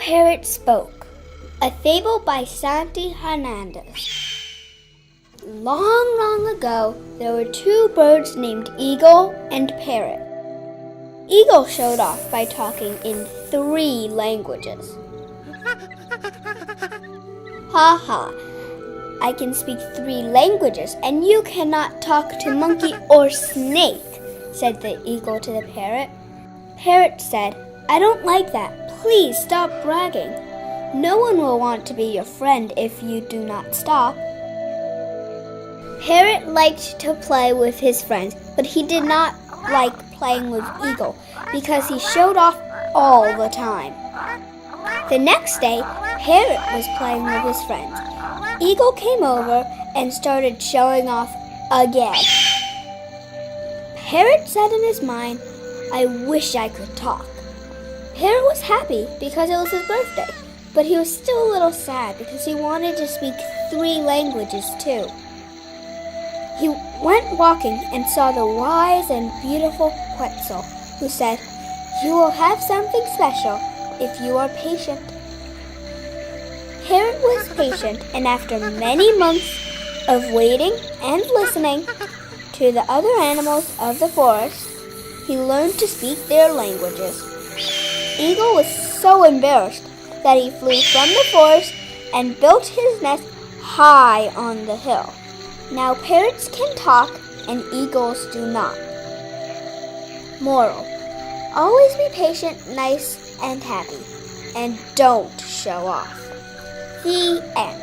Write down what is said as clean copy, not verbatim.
Parrot Spoke, a fable by Santi Hernandez. Long, long ago, there were two birds named Eagle and Parrot. Eagle showed off by talking in 3 languages. Ha ha, I can speak 3 languages and you cannot talk to monkey or snake, said the eagle to the parrot. Parrot said, I don't like that. Please stop bragging. No one will want to be your friend if you do not stop. Parrot liked to play with his friends, but he did not like playing with Eagle because he showed off all the time. The next day, Parrot was playing with his friends. Eagle came over and started showing off again. Parrot said in his mind, I wish I could talk. Parrot was happy because it was his birthday, but he was still a little sad because he wanted to speak 3 languages too. He went walking and saw the wise and beautiful Quetzal, who said, You will have something special if you are patient. Parrot was patient, and after many months of waiting and listening to the other animals of the forest, he learned to speak their languages. Eagle was so embarrassed that he flew from the forest and built his nest high on the hill. Now parrots can talk and eagles do not. Moral: always be patient, nice, and happy, and don't show off. The end.